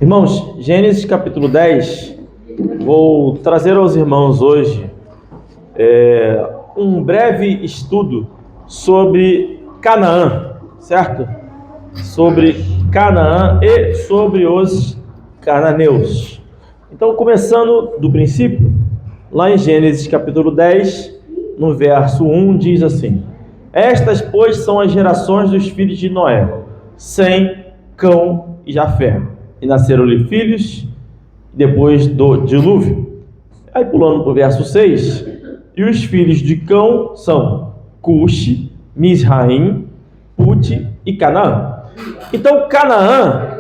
Irmãos, Gênesis capítulo 10, vou trazer aos irmãos hoje um breve estudo sobre Canaã, certo? Sobre Canaã e sobre os cananeus. Então, começando do princípio, lá em Gênesis capítulo 10, no verso 1, diz assim: Estas, pois, são as gerações dos filhos de Noé, Sem, Cão e Jafé. E nasceram-lhe filhos depois do dilúvio. Aí pulando para o verso 6, e os filhos de Cão são Cuxi, Misraim, Pute e Canaã. Então Canaã,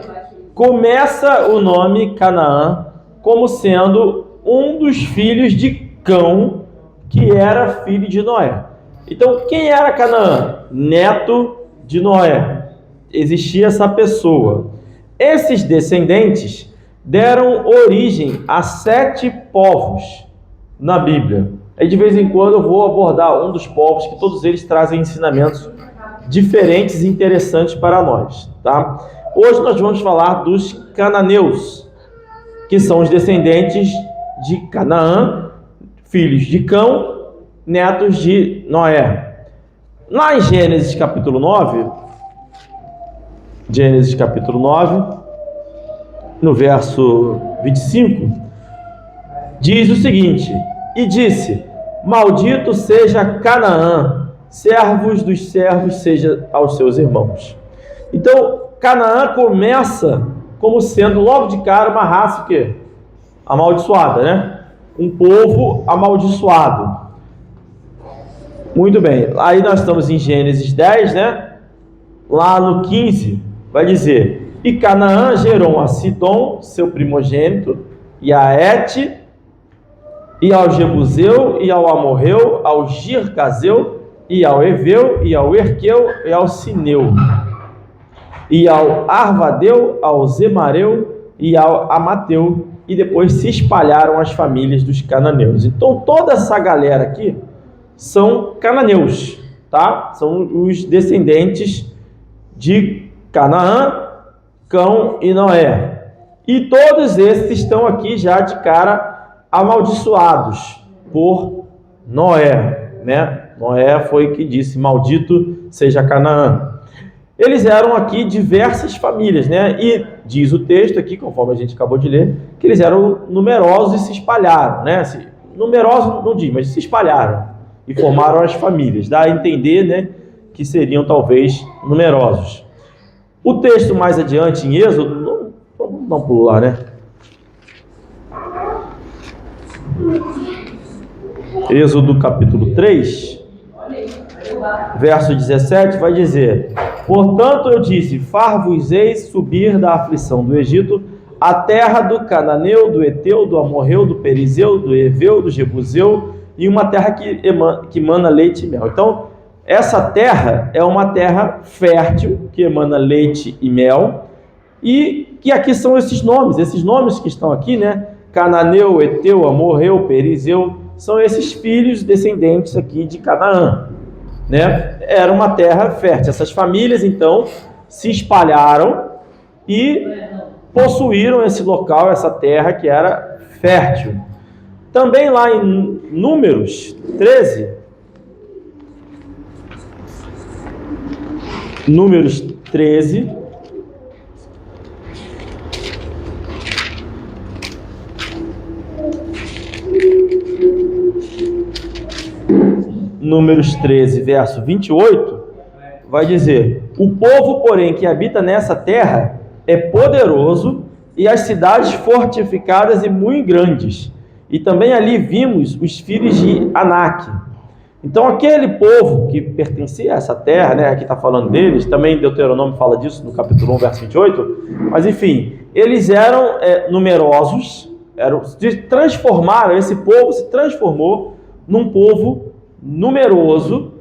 começa o nome Canaã como sendo um dos filhos de Cão, que era filho de Noé. Então quem era Canaã? Neto de Noé. Existia essa pessoa. Esses descendentes deram origem a 7 povos na Bíblia. Aí de vez em quando eu vou abordar um dos povos, que todos eles trazem ensinamentos diferentes e interessantes para nós, tá? Hoje nós vamos falar dos cananeus, que são os descendentes de Canaã, filhos de Cão, netos de Noé. Lá em Gênesis capítulo 9, no verso 25, diz o seguinte: E disse: Maldito seja Canaã, servos dos servos seja aos seus irmãos. Então, Canaã começa como sendo logo de cara uma raça o quê? Amaldiçoada, né? Um povo amaldiçoado. Muito bem, aí nós estamos em Gênesis 10, né? Lá no 15, vai dizer: E Canaã gerou a Sidom, seu primogênito, e a Et, e ao Jebuseu, e ao Amorreu, ao Gircazeu, e ao Eveu, e ao Erqueu, e ao Sineu, e ao Arvadeu, ao Zemareu, e ao Amateu, e depois se espalharam as famílias dos cananeus. Então toda essa galera aqui são cananeus, tá? São os descendentes de Canaã, Cão e Noé. E todos esses estão aqui já de cara amaldiçoados por Noé, né? Noé foi que disse: Maldito seja Canaã. Eles eram aqui diversas famílias, né? E diz o texto aqui, conforme a gente acabou de ler, que eles eram numerosos e se espalharam, né? Numerosos não diz, mas se espalharam e formaram as famílias. Dá a entender, né, que seriam talvez numerosos. O texto mais adiante em Êxodo, vamos dar um pulo lá, né? Êxodo capítulo 3, verso 17, vai dizer: Portanto eu disse, far-vos-eis subir da aflição do Egito, a terra do Cananeu, do Eteu, do Amorreu, do Perizeu, do Eveu, do Jebuseu, e uma terra que emana leite e mel. Então, essa terra é uma terra fértil, que emana leite e mel, e que aqui são esses nomes que estão aqui, né? Cananeu, Eteu, Amorreu, Perizeu, são esses filhos descendentes aqui de Canaã, né? Era uma terra fértil. Essas famílias, então, se espalharam e possuíram esse local, essa terra que era fértil. Também lá em Números 13, Números 13, verso 28, vai dizer: O povo, porém, que habita nessa terra é poderoso, e as cidades fortificadas e muito grandes. E também ali vimos os filhos de Anak. Então aquele povo que pertencia a essa terra, né, aqui está falando deles, também Deuteronômio fala disso no capítulo 1, verso 28, mas enfim, eles eram numerosos, esse povo se transformou num povo numeroso,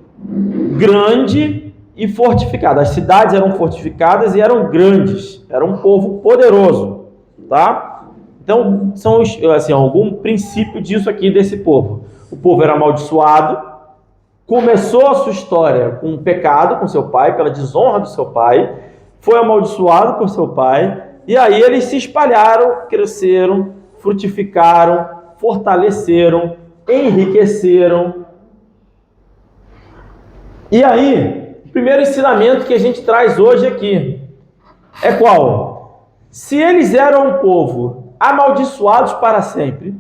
grande e fortificado. As cidades eram fortificadas e eram grandes, era um povo poderoso, tá? Então, são assim, algum princípio disso aqui desse povo. O povo era amaldiçoado, começou a sua história com um pecado com seu pai, pela desonra do seu pai, foi amaldiçoado por seu pai, E aí eles se espalharam, cresceram, frutificaram, fortaleceram, enriqueceram. E aí, o primeiro ensinamento que a gente traz hoje aqui é qual? Se eles eram um povo amaldiçoados para sempre,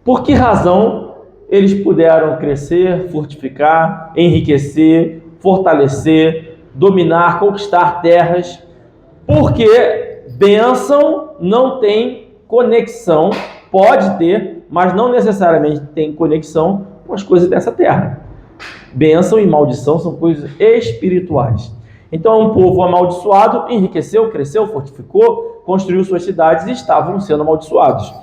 por que razão eles puderam crescer, fortificar, enriquecer, fortalecer, dominar, conquistar terras? Porque bênção não tem conexão, pode ter, mas não necessariamente tem conexão com as coisas dessa terra. Bênção e maldição são coisas espirituais. Então, um povo amaldiçoado enriqueceu, cresceu, fortificou, construiu suas cidades e estavam sendo amaldiçoados.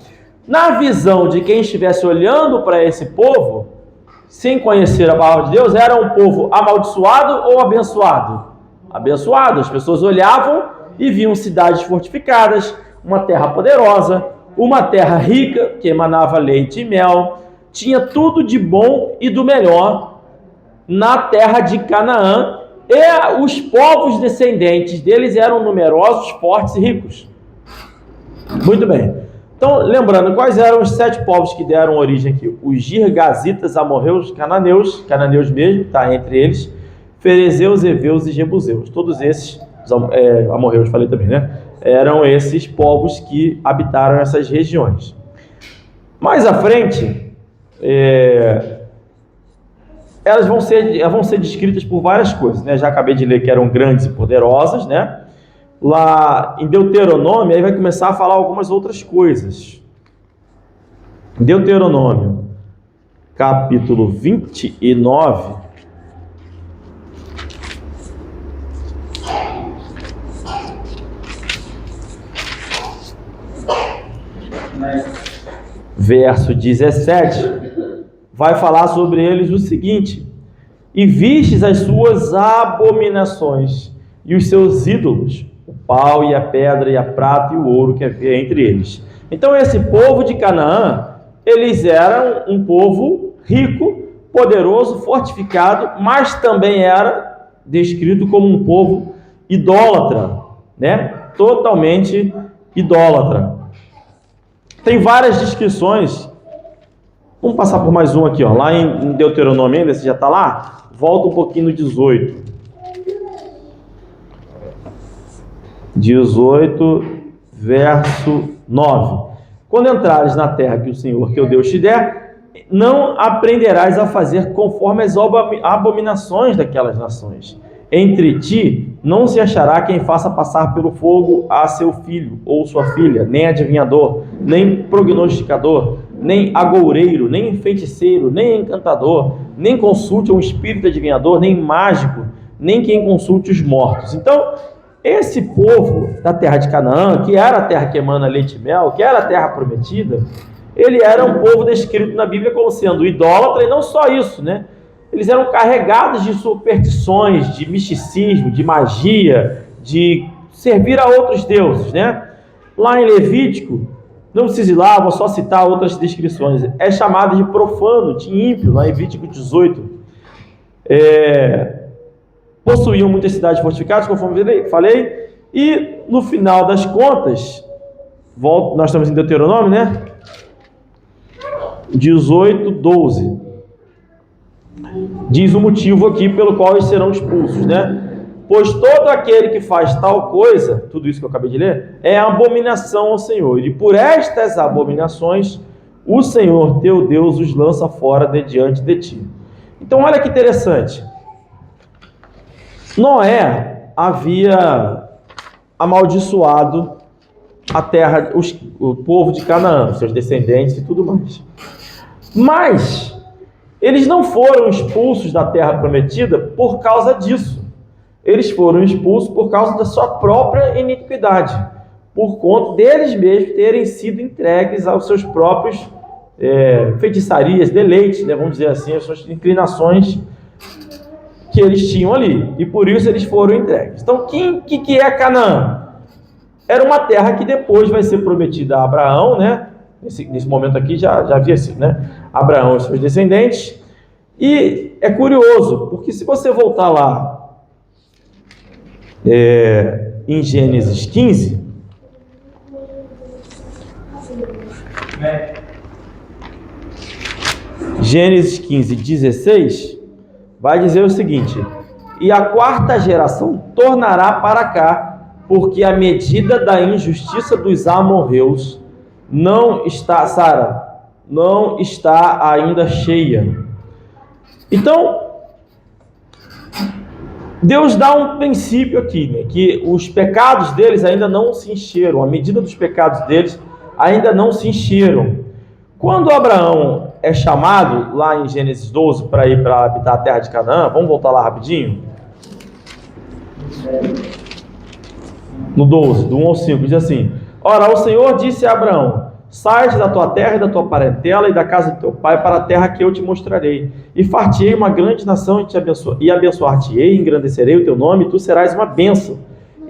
Na visão de quem estivesse olhando para esse povo, sem conhecer a palavra de Deus, era um povo amaldiçoado ou abençoado? Abençoado. As pessoas olhavam e viam cidades fortificadas, uma terra poderosa, uma terra rica, que emanava leite e mel, tinha tudo de bom e do melhor na terra de Canaã, e os povos descendentes deles eram numerosos, fortes e ricos. Muito bem. Então, lembrando, quais eram os 7 povos que deram origem aqui? Os girgazitas, amorreus, cananeus mesmo, está entre eles, ferezeus, heveus e jebuseus. Todos esses, amorreus falei também, né? Eram esses povos que habitaram essas regiões. Mais à frente, elas vão ser descritas por várias coisas, né? Já acabei de ler que eram grandes e poderosas, né? Lá em Deuteronômio, aí vai começar a falar algumas outras coisas. Deuteronômio, capítulo 29, verso 17, vai falar sobre eles o seguinte: e vistes as suas abominações e os seus ídolos, o pau e a pedra e a prata e o ouro que havia entre eles. Então esse povo de Canaã, eles eram um povo rico, poderoso, fortificado, mas também era descrito como um povo idólatra, né? Totalmente idólatra. Tem várias descrições. Vamos passar por mais um aqui, ó. Lá em Deuteronômio ainda, você já está lá? Volta um pouquinho no 18. 18, verso 9. Quando entrares na terra que o Senhor teu Deus te der, não aprenderás a fazer conforme as abominações daquelas nações. Entre ti não se achará quem faça passar pelo fogo a seu filho ou sua filha, nem adivinhador, nem prognosticador, nem agoureiro, nem feiticeiro, nem encantador, nem consulte um espírito adivinhador, nem mágico, nem quem consulte os mortos. Então, esse povo da terra de Canaã, que era a terra que emana leite e mel, que era a terra prometida, ele era um povo descrito na Bíblia como sendo idólatra, e não só isso, né? Eles eram carregados de superstições, de misticismo, de magia, de servir a outros deuses, né? Lá em Levítico, não precisa ir lá, vou só citar outras descrições, é chamado de profano, de ímpio, lá em Levítico 18. Possuíam muitas cidades fortificadas, conforme falei, e no final das contas, nós estamos em Deuteronômio, né? 18, 12. Diz o motivo aqui pelo qual eles serão expulsos, né? Pois todo aquele que faz tal coisa, tudo isso que eu acabei de ler, é abominação ao Senhor. E por estas abominações, o Senhor teu Deus os lança fora de diante de ti. Então olha que interessante. Noé havia amaldiçoado a terra, o povo de Canaã, seus descendentes e tudo mais. Mas eles não foram expulsos da terra prometida por causa disso. Eles foram expulsos por causa da sua própria iniquidade, por conta deles mesmos terem sido entregues aos seus próprios feitiçarias, deleites, né, vamos dizer assim, as suas inclinações que eles tinham ali, e por isso eles foram entregues. Então, que é Canaã? Era uma terra que depois vai ser prometida a Abraão, né? Nesse momento aqui já havia sido, né? Abraão e seus descendentes. E é curioso, porque se você voltar lá em Gênesis 15, Gênesis 15, 16, vai dizer o seguinte: e a quarta geração tornará para cá, porque a medida da injustiça dos amorreus não está, Sara, não está ainda cheia. Então, Deus dá um princípio aqui, né, que os pecados deles ainda não se encheram, a medida dos pecados deles ainda não se encheram. Quando Abraão é chamado, lá em Gênesis 12, para ir para habitar a terra de Canaã, vamos voltar lá rapidinho? No 12, do 1 ao 5, diz assim: ora, o Senhor disse a Abraão: sai da tua terra e da tua parentela e da casa do teu pai para a terra que eu te mostrarei, e far-te-ei uma grande nação e abençoar-te-ei, engrandecerei o teu nome, e tu serás uma bênção.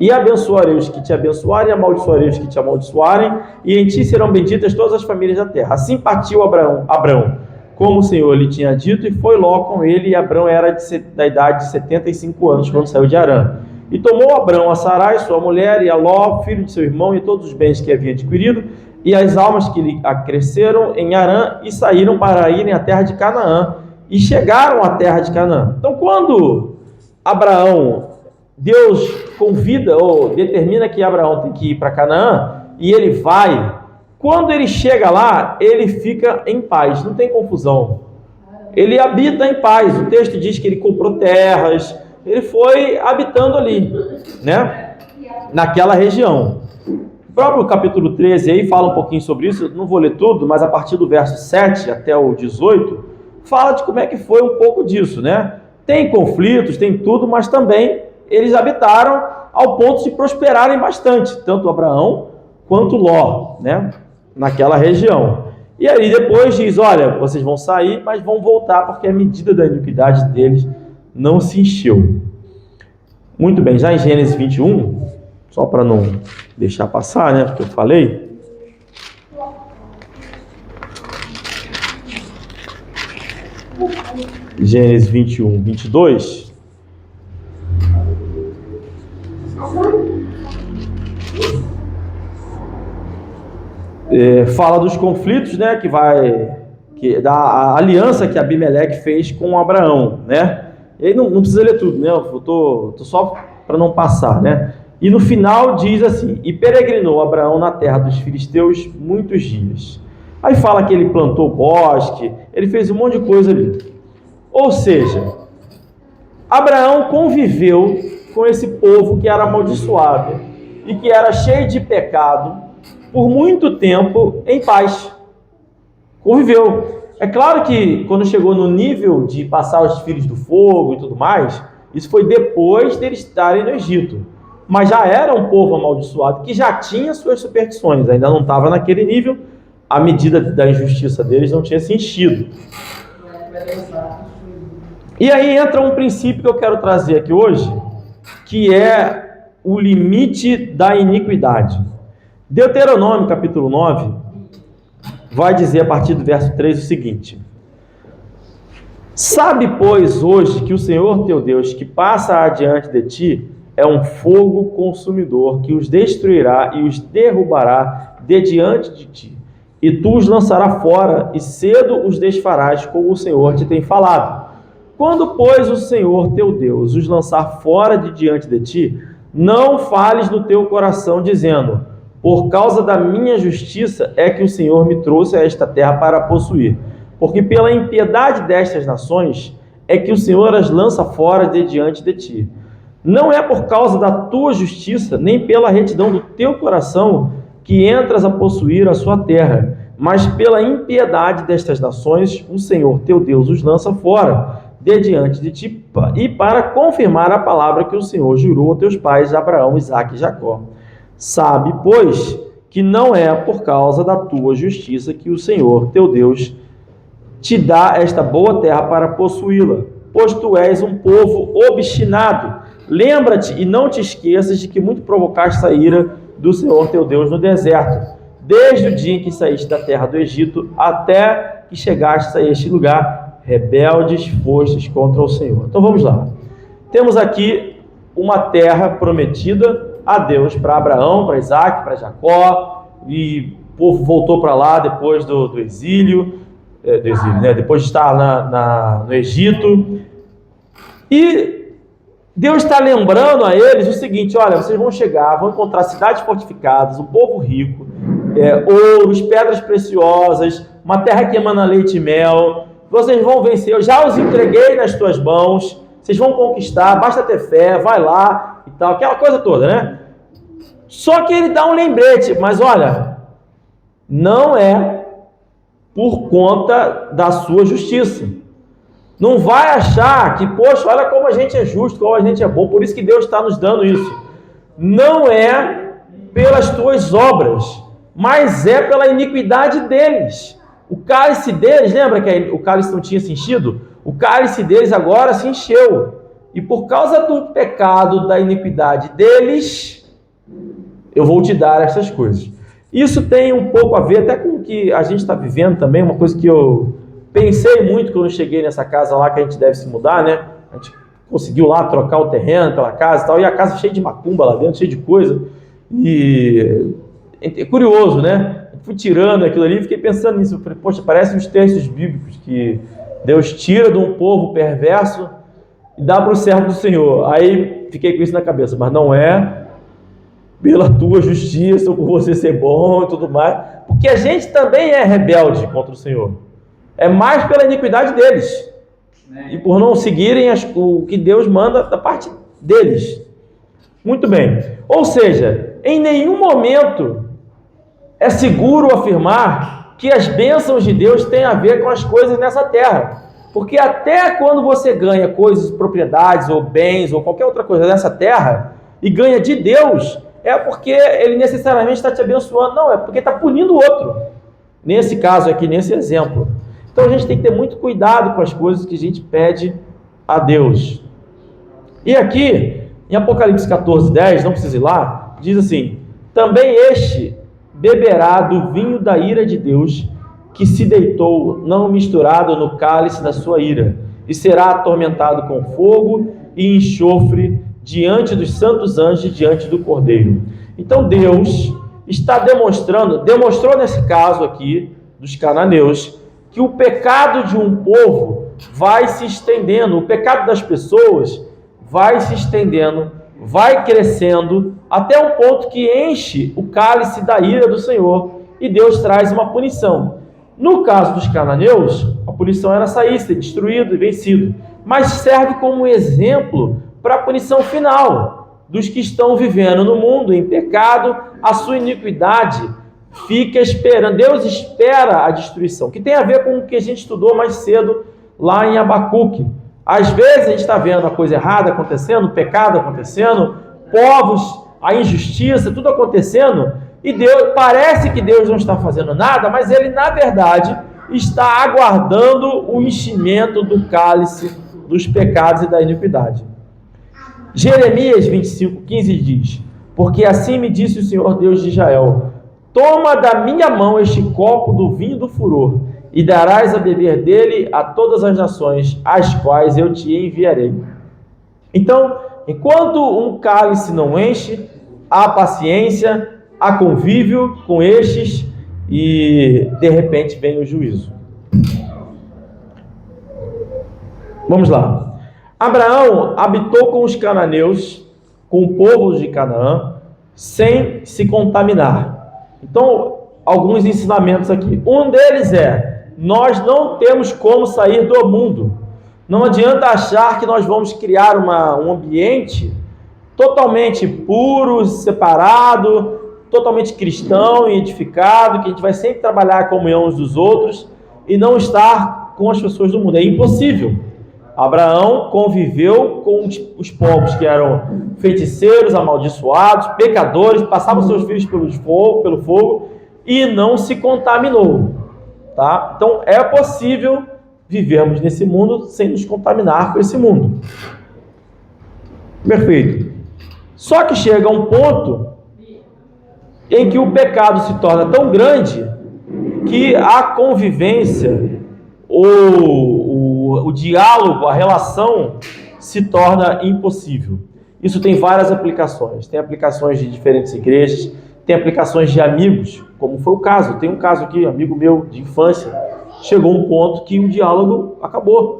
E abençoarei os que te abençoarem, e amaldiçoarei os que te amaldiçoarem, e em ti serão benditas todas as famílias da terra. Assim partiu Abraão, como o Senhor lhe tinha dito, e foi Ló com ele, e Abraão era da idade de 75 anos, quando saiu de Harã. E tomou Abraão a Sarai, sua mulher, e a Ló, filho de seu irmão, e todos os bens que havia adquirido, e as almas que lhe acresceram em Harã, e saíram para irem à terra de Canaã, e chegaram à terra de Canaã. Então, quando Deus convida ou determina que Abraão tem que ir para Canaã, e ele vai, quando ele chega lá, ele fica em paz, não tem confusão. Ele habita em paz. O texto diz que ele comprou terras, ele foi habitando ali, né? Naquela região. O próprio capítulo 13 aí fala um pouquinho sobre isso, não vou ler tudo, mas a partir do verso 7 até o 18, fala de como é que foi um pouco disso, né? Tem conflitos, tem tudo, mas também eles habitaram ao ponto de prosperarem bastante, tanto Abraão quanto Ló, né? Naquela região. E aí depois diz, olha, vocês vão sair, mas vão voltar, porque a medida da iniquidade deles não se encheu. Muito bem, já em Gênesis 21, só para não deixar passar, né, porque eu falei. Gênesis 21, 22. Fala dos conflitos, né, da aliança que Abimeleque fez com Abraão, né? E aí não precisa ler tudo, né? Eu tô só para não passar, né? E no final diz assim: e peregrinou Abraão na terra dos filisteus muitos dias. Aí fala que ele plantou bosque, ele fez um monte de coisa ali. Ou seja, Abraão conviveu com esse povo que era amaldiçoado e que era cheio de pecado por muito tempo em paz. Conviveu. É claro que quando chegou no nível de passar os filhos do fogo e tudo mais, isso foi depois deles estarem no Egito. Mas já era um povo amaldiçoado que já tinha suas superstições, ainda não estava naquele nível, a medida da injustiça deles não tinha se enchido. E aí entra um princípio que eu quero trazer aqui hoje, que é o limite da iniquidade. Deuteronômio, capítulo 9, vai dizer a partir do verso 3 o seguinte: sabe, pois, hoje que o Senhor teu Deus, que passa adiante de ti, é um fogo consumidor, que os destruirá e os derrubará de diante de ti, e tu os lançarás fora, e cedo os desfarás, como o Senhor te tem falado. Quando, pois, o Senhor teu Deus os lançar fora de diante de ti, não fales no teu coração, dizendo: por causa da minha justiça é que o Senhor me trouxe a esta terra para possuir. Porque pela impiedade destas nações é que o Senhor as lança fora de diante de ti. Não é por causa da tua justiça, nem pela retidão do teu coração, que entras a possuir a sua terra, mas pela impiedade destas nações, o Senhor teu Deus os lança fora de diante de ti, e para confirmar a palavra que o Senhor jurou a teus pais, Abraão, Isaque e Jacó. Sabe, pois, que não é por causa da tua justiça que o Senhor teu Deus te dá esta boa terra para possuí-la, pois tu és um povo obstinado. Lembra-te e não te esqueças de que muito provocaste a ira do Senhor teu Deus no deserto, desde o dia em que saíste da terra do Egito até que chegaste a este lugar, rebeldes fostes contra o Senhor. Então vamos lá. Temos aqui uma terra prometida a Deus para Abraão, para Isaque, para Jacó, e povo voltou para lá depois do exílio, né? Depois de estar no Egito. E Deus está lembrando a eles o seguinte: olha, vocês vão chegar, vão encontrar cidades fortificadas, um povo rico, ouros, pedras preciosas, uma terra que emana leite e mel. Vocês vão vencer, eu já os entreguei nas tuas mãos, vocês vão conquistar, basta ter fé, vai lá e tal, aquela coisa toda, né? Só que ele dá um lembrete, mas olha, não é por conta da sua justiça. Não vai achar que, poxa, olha como a gente é justo, como a gente é bom, por isso que Deus está nos dando isso. Não é pelas tuas obras, mas é pela iniquidade deles. O cálice deles, lembra que o cálice não tinha se enchido? O cálice deles agora se encheu. E por causa do pecado, da iniquidade deles, eu vou te dar essas coisas. Isso tem um pouco a ver até com o que a gente está vivendo também, uma coisa que eu pensei muito quando eu cheguei nessa casa lá, que a gente deve se mudar, né? A gente conseguiu lá trocar o terreno pela casa e tal, e a casa cheia de macumba lá dentro, cheia de coisa. E é curioso, né? Fui tirando aquilo ali e fiquei pensando nisso. Eu falei, poxa, parece uns textos bíblicos que Deus tira de um povo perverso e dá para o servo do Senhor. Aí fiquei com isso na cabeça, mas não é pela tua justiça ou por você ser bom e tudo mais, porque a gente também é rebelde contra o Senhor. É mais pela iniquidade deles e por não seguirem o que Deus manda da parte deles. Muito bem. Ou seja, em nenhum momento é seguro afirmar que as bênçãos de Deus têm a ver com as coisas nessa terra. Porque até quando você ganha coisas, propriedades ou bens ou qualquer outra coisa nessa terra e ganha de Deus, é porque Ele necessariamente está te abençoando. Não, é porque está punindo o outro. Nesse caso aqui, nesse exemplo. Então a gente tem que ter muito cuidado com as coisas que a gente pede a Deus. E aqui, em Apocalipse 14:10, não precisa ir lá, diz assim: também este beberá do vinho da ira de Deus, que se deitou, não misturado no cálice da sua ira, e será atormentado com fogo e enxofre diante dos santos anjos e diante do Cordeiro. Então Deus está demonstrou nesse caso aqui, dos cananeus, que o pecado de um povo vai se estendendo, o pecado das pessoas vai se estendendo, vai crescendo, até um ponto que enche o cálice da ira do Senhor, e Deus traz uma punição. No caso dos cananeus, a punição era sair, ser destruído e vencido, mas serve como exemplo para a punição final dos que estão vivendo no mundo em pecado, a sua iniquidade fica esperando. Deus espera a destruição, que tem a ver com o que a gente estudou mais cedo lá em Abacuque. Às vezes a gente está vendo a coisa errada acontecendo, o pecado acontecendo, povos, a injustiça, tudo acontecendo, e Deus, parece que Deus não está fazendo nada, mas Ele, na verdade, está aguardando o enchimento do cálice dos pecados e da iniquidade. Jeremias 25:15 diz: porque assim me disse o Senhor Deus de Israel: toma da minha mão este copo do vinho do furor, e darás a beber dele a todas as nações, as quais eu te enviarei. Então, enquanto um cálice não enche, há paciência, há convívio com estes, e de repente vem o juízo. Vamos lá. Abraão habitou com os cananeus, com o povo de Canaã, sem se contaminar. Então, alguns ensinamentos aqui. Um deles é: nós não temos como sair do mundo. Não adianta achar que nós vamos criar um ambiente totalmente puro, separado, totalmente cristão e edificado, que a gente vai sempre trabalhar a comunhão uns dos outros e não estar com as pessoas do mundo. É impossível. Abraão conviveu com os povos que eram feiticeiros, amaldiçoados, pecadores, passavam seus filhos pelo fogo e não se contaminou. Tá? Então é possível vivermos nesse mundo sem nos contaminar com esse mundo. Perfeito. Só que chega um ponto em que o pecado se torna tão grande que a convivência, o diálogo, a relação se torna impossível. Isso tem várias aplicações. Tem aplicações de diferentes igrejas, tem aplicações de amigos, como foi o caso. Tem um caso aqui, amigo meu de infância, chegou um ponto que o diálogo acabou.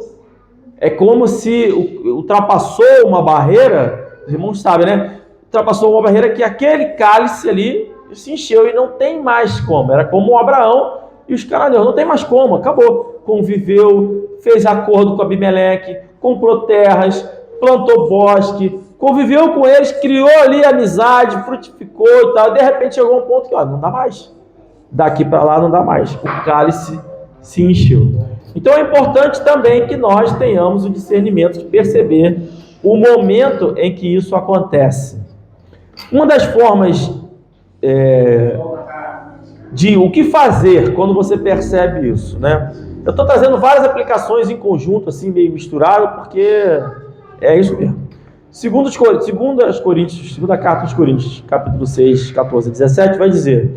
É como se ultrapassou uma barreira, os irmãos sabem, né? Ultrapassou uma barreira que aquele cálice ali se encheu e não tem mais como. Era como o Abraão e os cananeus, não tem mais como, acabou. Conviveu, fez acordo com Abimeleque, comprou terras, plantou bosque, conviveu com eles, criou ali amizade, frutificou e tal. De repente chegou um ponto que, não dá mais. Daqui para lá não dá mais. O cálice se encheu. Então é importante também que nós tenhamos o discernimento de perceber o momento em que isso acontece. Uma das formas de o que fazer quando você percebe isso, né? Eu estou trazendo várias aplicações em conjunto, assim, meio misturado, porque é isso mesmo. Segunda carta aos Coríntios, capítulo 6, 14 e 17, vai dizer: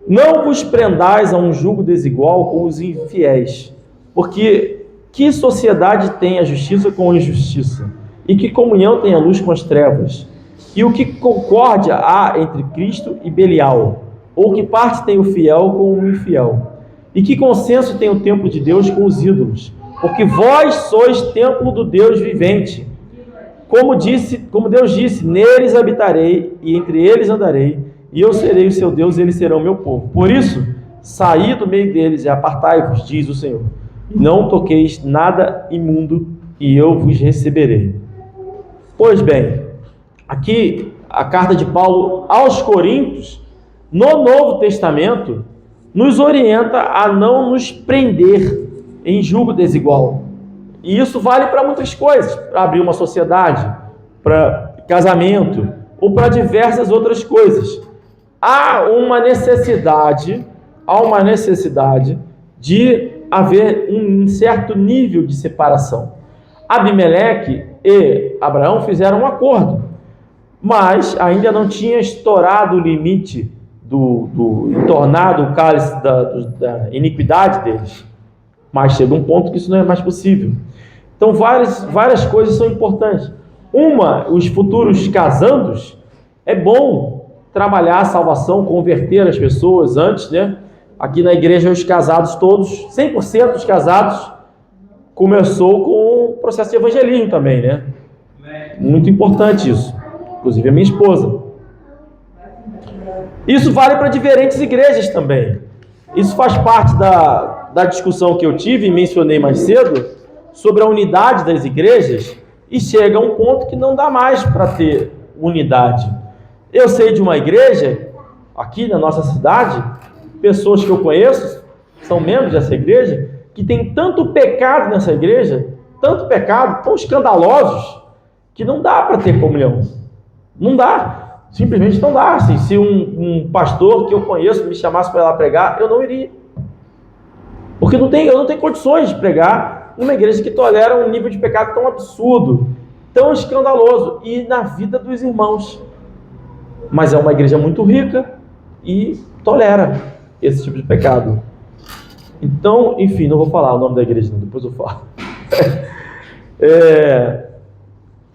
não vos prendais a um jugo desigual com os infiéis, porque que sociedade tem a justiça com a injustiça? E que comunhão tem a luz com as trevas? E o que concórdia há entre Cristo e Belial? Ou que parte tem o fiel com o infiel? E que consenso tem o templo de Deus com os ídolos? Porque vós sois templo do Deus vivente. Como Deus disse, neles habitarei e entre eles andarei, e eu serei o seu Deus e eles serão meu povo. Por isso, saí do meio deles e apartai-vos, diz o Senhor. Não toqueis nada imundo, e eu vos receberei. Pois bem, aqui a carta de Paulo aos Coríntios, no Novo Testamento, nos orienta a não nos prender em julgo desigual. E isso vale para muitas coisas, para abrir uma sociedade, para casamento, ou para diversas outras coisas. Há uma necessidade de haver um certo nível de separação. Abimeleque e Abraão fizeram um acordo, mas ainda não tinha estourado o limite tornado o cálice da iniquidade deles. Mas chega um ponto que isso não é mais possível. Então várias coisas são importantes. Os futuros casandos, é bom trabalhar a salvação, converter as pessoas antes, né? Aqui na igreja, os casados todos, 100% dos casados, começou com o processo de evangelismo também, né? Muito importante isso. Inclusive a minha esposa. Isso vale para diferentes igrejas também. Isso faz parte da discussão que eu tive e mencionei mais cedo sobre a unidade das igrejas, e chega a um ponto que não dá mais para ter unidade. Eu sei de uma igreja, aqui na nossa cidade, pessoas que eu conheço, são membros dessa igreja, que tem tanto pecado nessa igreja, tanto pecado, tão escandalosos, que não dá para ter comunhão. Não dá. Simplesmente não dá. Assim, se um pastor que eu conheço me chamasse para ir lá pregar, eu não iria. Porque eu não tenho condições de pregar numa igreja que tolera um nível de pecado tão absurdo, tão escandaloso, e na vida dos irmãos. Mas é uma igreja muito rica e tolera esse tipo de pecado. Então, enfim, não vou falar o nome da igreja, não, depois eu falo.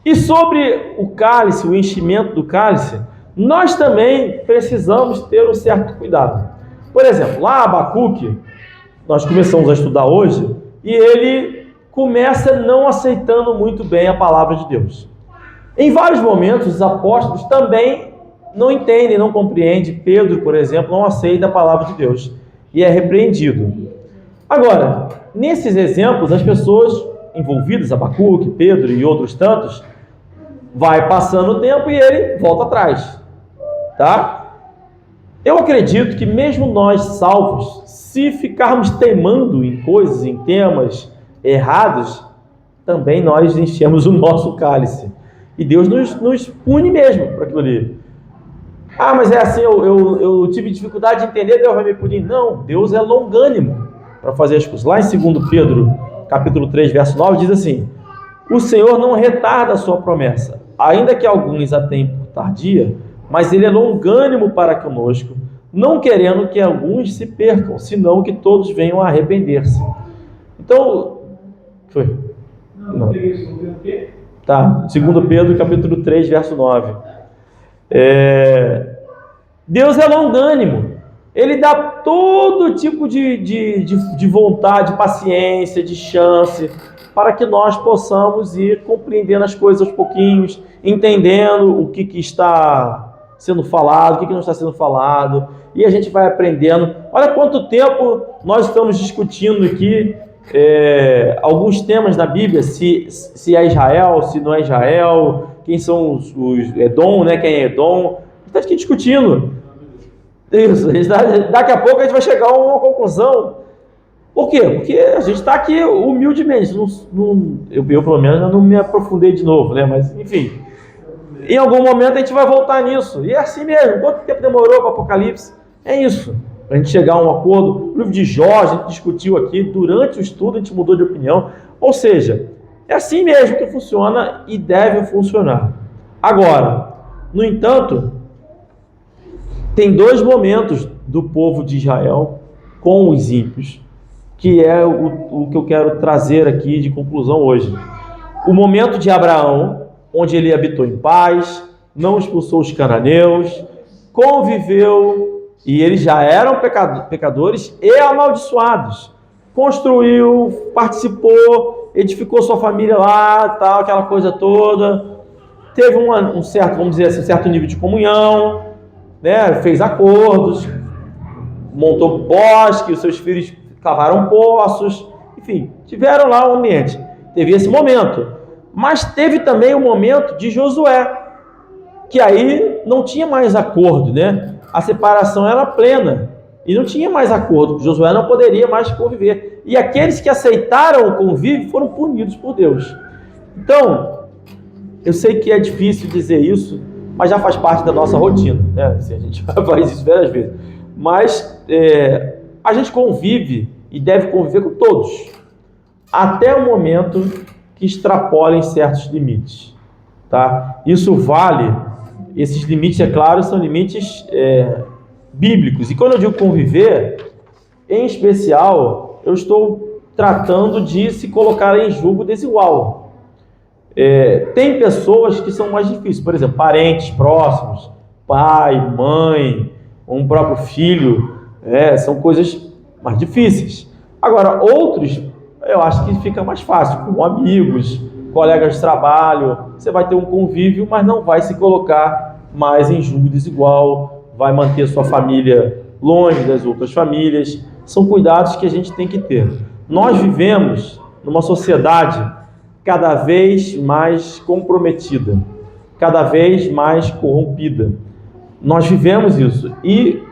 E sobre o cálice, o enchimento do cálice, nós também precisamos ter um certo cuidado. Por exemplo, lá Abacuque, nós começamos a estudar hoje, e ele começa não aceitando muito bem a palavra de Deus. Em vários momentos, os apóstolos também não entendem, não compreendem. Pedro, por exemplo, não aceita a palavra de Deus e é repreendido. Agora, nesses exemplos, as pessoas envolvidas, Abacuque, Pedro e outros tantos, vai passando o tempo e ele volta atrás, tá? Eu acredito que mesmo nós salvos, se ficarmos teimando em coisas, em temas errados, também nós enchemos o nosso cálice. E Deus nos pune mesmo por aquilo ali. Ah, mas é assim, eu tive dificuldade de entender, Deus vai me punir. Não, Deus é longânimo para fazer as coisas. Lá em 2 Pedro, capítulo 3, verso 9, diz assim: o Senhor não retarda a sua promessa, ainda que alguns a tenham por tardia, mas Ele é longânimo para conosco, não querendo que alguns se percam, senão que todos venham a arrepender-se. Então, foi? Não. Tá, 2 Pedro, capítulo 3, verso 9. Deus é longânimo. Ele dá todo tipo de vontade, de paciência, de chance, para que nós possamos ir compreendendo as coisas aos pouquinhos, entendendo o que está sendo falado, o que não está sendo falado, e a gente vai aprendendo. Olha quanto tempo nós estamos discutindo aqui alguns temas da Bíblia, se é Israel, se não é Israel, quem são os Edom, né? Quem é Edom. A gente está aqui discutindo. Isso, daqui a pouco a gente vai chegar a uma conclusão. Por quê? Porque a gente está aqui humildemente. Eu, pelo menos, não me aprofundei de novo, né? Mas, enfim, em algum momento a gente vai voltar nisso. E é assim mesmo. Quanto tempo demorou para o Apocalipse? É isso. Para a gente chegar a um acordo. O livro de Jó, a gente discutiu aqui. Durante o estudo, a gente mudou de opinião. Ou seja, é assim mesmo que funciona e deve funcionar. Agora, no entanto, tem dois momentos do povo de Israel com os ímpios, que é o que eu quero trazer aqui de conclusão hoje. O momento de Abraão, onde ele habitou em paz, não expulsou os cananeus, conviveu, e eles já eram pecadores e amaldiçoados. Construiu, participou, edificou sua família lá, tal, aquela coisa toda. Teve um certo, vamos dizer assim, um certo nível de comunhão, né? Fez acordos, montou bosque, os seus filhos cavaram poços, enfim, tiveram lá um ambiente. Teve esse momento. Mas teve também o momento de Josué, que aí não tinha mais acordo, né? A separação era plena e não tinha mais acordo. Josué não poderia mais conviver. E aqueles que aceitaram o convívio foram punidos por Deus. Então, eu sei que é difícil dizer isso, mas já faz parte da nossa rotina, né? Assim, a gente faz isso várias vezes. Mas a gente convive e deve conviver com todos, até o momento que extrapolem certos limites, tá? Isso vale, esses limites, é claro, são limites bíblicos. E quando eu digo conviver, em especial, eu estou tratando de se colocar em julgo desigual. Tem pessoas que são mais difíceis, por exemplo, parentes próximos, pai, mãe, um próprio filho, são coisas mais difíceis. Agora, outros, eu acho que fica mais fácil, com amigos, colegas de trabalho, você vai ter um convívio, mas não vai se colocar mais em julgo desigual, vai manter sua família longe das outras famílias. São cuidados que a gente tem que ter. Nós vivemos numa sociedade cada vez mais comprometida, cada vez mais corrompida. Nós vivemos isso e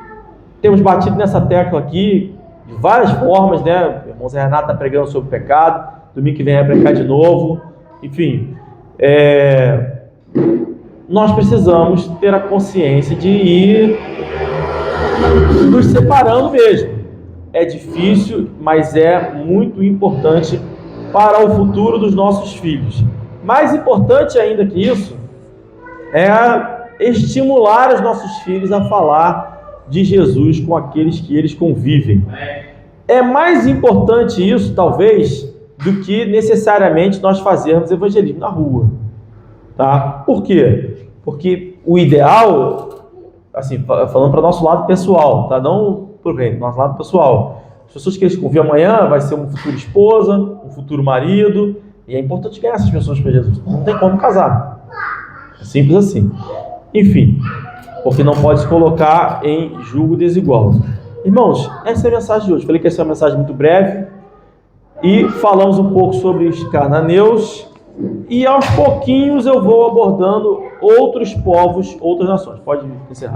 temos batido nessa tecla aqui de várias formas, né? O irmão Zé Renato está pregando sobre o pecado, domingo que vem vai pregar de novo. Enfim, nós precisamos ter a consciência de ir nos separando mesmo. É difícil, mas é muito importante para o futuro dos nossos filhos. Mais importante ainda que isso é estimular os nossos filhos a falar de Jesus com aqueles que eles convivem. É mais importante isso, talvez, do que necessariamente nós fazermos evangelismo na rua, tá? Por quê? Porque o ideal, assim, falando para o nosso lado pessoal, tá? Não por bem, nosso lado pessoal. As pessoas que eles convivem amanhã vai ser uma futura esposa, um futuro marido, e é importante ganhar essas pessoas para Jesus. Não tem como casar. É simples assim. Enfim, porque não pode se colocar em julgo desigual. Irmãos, essa é a mensagem de hoje. Falei que essa é uma mensagem muito breve e falamos um pouco sobre os cananeus e aos pouquinhos eu vou abordando outros povos, outras nações. Pode encerrar.